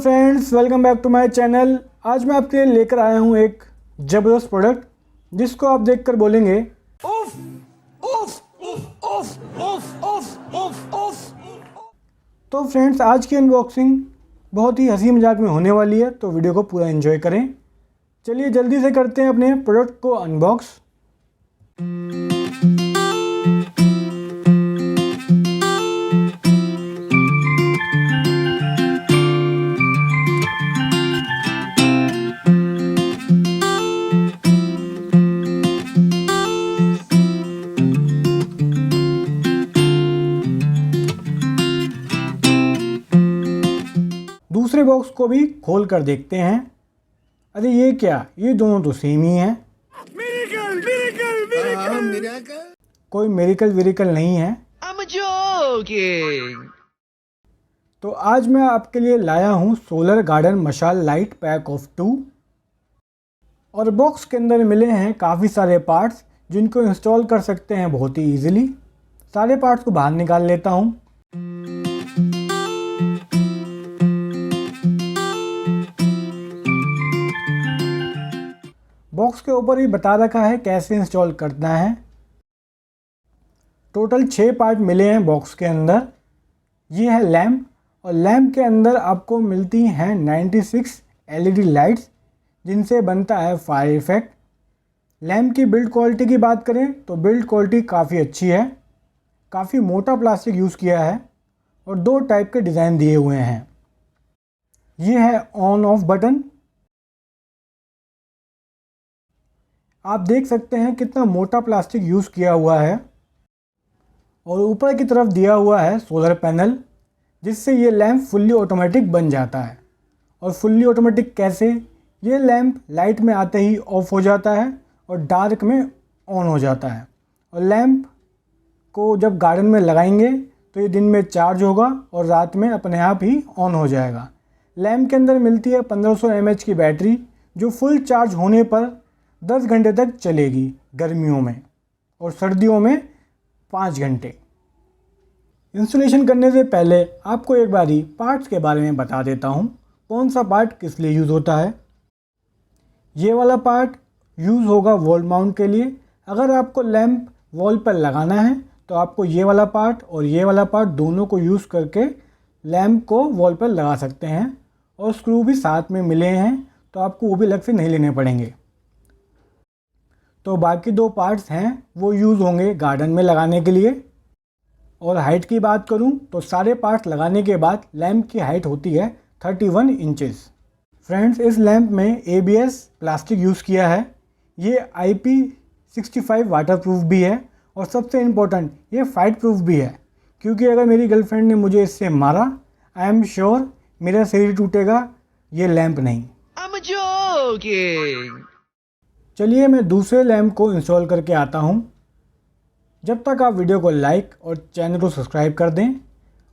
Friends, welcome back to my channel. आज मैं आपके लिए लेकर आया हूँ एक ज़बरदस्त प्रोडक्ट जिसको आप देखकर बोलेंगे उफ उफ उफ उफ उफ उफ उफ उफ। तो फ्रेंड्स, आज की अनबॉक्सिंग बहुत ही हंसी मजाक में होने वाली है, तो वीडियो को पूरा एंजॉय करें। चलिए जल्दी से करते हैं अपने प्रोडक्ट को अनबॉक्स। दूसरे बॉक्स को भी खोल कर देखते हैं। अरे ये क्या, ये दोनों तो सेम ही हैं। Miracle miracle miracle. कोई मिरेकल नहीं है। I'm joking। तो आज मैं आपके लिए लाया हूँ सोलर गार्डन मशाल लाइट पैक ऑफ 2 और बॉक्स के अंदर मिले हैं काफ़ी सारे पार्ट्स जिनको इंस्टॉल कर सकते हैं बहुत ही ईजिली। सारे पार्ट्स को बाहर निकाल लेता हूँ। बॉक्स के ऊपर ही बता रखा है कैसे इंस्टॉल करना है। टोटल 6 पार्ट मिले हैं बॉक्स के अंदर। ये है लैंप और लैंप के अंदर आपको मिलती हैं 96 LED लाइट्स जिनसे बनता है फायर इफेक्ट। लैंप की बिल्ड क्वालिटी की बात करें तो बिल्ड क्वालिटी काफ़ी अच्छी है। काफ़ी मोटा प्लास्टिक यूज़ किया है और 2 टाइप के डिज़ाइन दिए हुए हैं। ये है ऑन ऑफ बटन। आप देख सकते हैं कितना मोटा प्लास्टिक यूज़ किया हुआ है और ऊपर की तरफ दिया हुआ है सोलर पैनल जिससे ये लैंप फुल्ली ऑटोमेटिक बन जाता है। और फुल्ली ऑटोमेटिक कैसे? ये लैंप लाइट में आते ही ऑफ हो जाता है और डार्क में ऑन हो जाता है। और लैंप को जब गार्डन में लगाएंगे तो ये दिन में चार्ज होगा और रात में अपने आप ही ऑन हो जाएगा। लैंप के अंदर मिलती है 1500 mAh की बैटरी जो फुल चार्ज होने पर 10 घंटे तक चलेगी गर्मियों में और सर्दियों में 5 घंटे। इंस्टॉलेशन करने से पहले आपको एक बारी पार्ट्स के बारे में बता देता हूँ कौन सा पार्ट किस लिए यूज़ होता है। ये वाला पार्ट यूज़ होगा वॉल माउंट के लिए। अगर आपको लैंप वॉल पर लगाना है तो आपको ये वाला पार्ट और ये वाला पार्ट दोनों को यूज़ करके लैंप को वॉल पर लगा सकते हैं। और स्क्रू भी साथ में मिले हैं तो आपको वो भी अलग से नहीं लेने पड़ेंगे। तो बाकी 2 पार्ट्स हैं वो यूज़ होंगे गार्डन में लगाने के लिए। और हाइट की बात करूं तो सारे पार्ट्स लगाने के बाद लैंप की हाइट होती है 31 इंचेस। फ्रेंड्स, इस लैंप में ABS प्लास्टिक यूज़ किया है। ये IP65 वाटरप्रूफ भी है और सबसे इम्पोर्टेंट ये फाइट प्रूफ भी है, क्योंकि अगर मेरी गर्लफ्रेंड ने मुझे इससे मारा आई एम श्योर मेरा शरीर टूटेगा, ये लैंप नहीं। I'm joking। चलिए मैं दूसरे लैंप को इंस्टॉल करके आता हूँ। जब तक आप वीडियो को लाइक और चैनल को सब्सक्राइब कर दें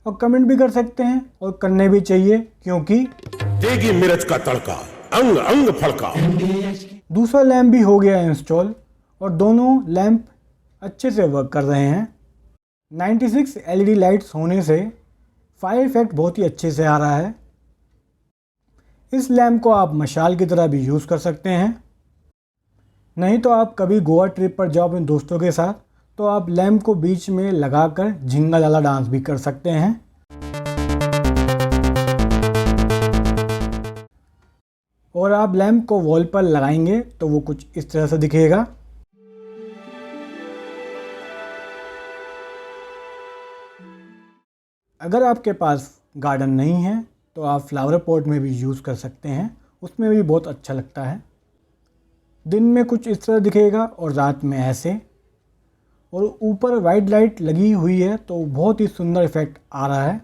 और कमेंट भी कर सकते हैं और करने भी चाहिए, क्योंकि देगी मिर्च का तड़का अंग अंग फड़का। दूसरा लैंप भी हो गया इंस्टॉल और दोनों लैंप अच्छे से वर्क कर रहे हैं। 96 LED लाइट्स होने से फायर इफेक्ट बहुत ही अच्छे से आ रहा है। इस लैंप को आप मशाल की तरह भी यूज़ कर सकते हैं। नहीं तो आप कभी गोवा ट्रिप पर जाओ अपने दोस्तों के साथ तो आप लैंप को बीच में लगाकर झिंगा लाला डांस भी कर सकते हैं। और आप लैंप को वॉल पर लगाएंगे तो वो कुछ इस तरह से दिखेगा। अगर आपके पास गार्डन नहीं है तो आप फ्लावर पॉट में भी यूज़ कर सकते हैं, उसमें भी बहुत अच्छा लगता है। दिन में कुछ इस तरह दिखेगा और रात में ऐसे। और ऊपर वाइट लाइट लगी हुई है तो बहुत ही सुंदर इफेक्ट आ रहा है।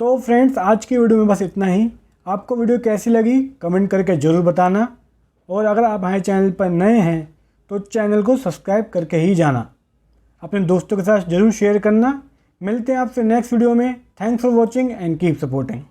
तो फ्रेंड्स, आज की वीडियो में बस इतना ही। आपको वीडियो कैसी लगी कमेंट करके ज़रूर बताना। और अगर आप हमारे चैनल पर नए हैं तो चैनल को सब्सक्राइब करके ही जाना। अपने दोस्तों के साथ ज़रूर शेयर करना। मिलते हैं आपसे नेक्स्ट वीडियो में। Thanks for watching and keep supporting.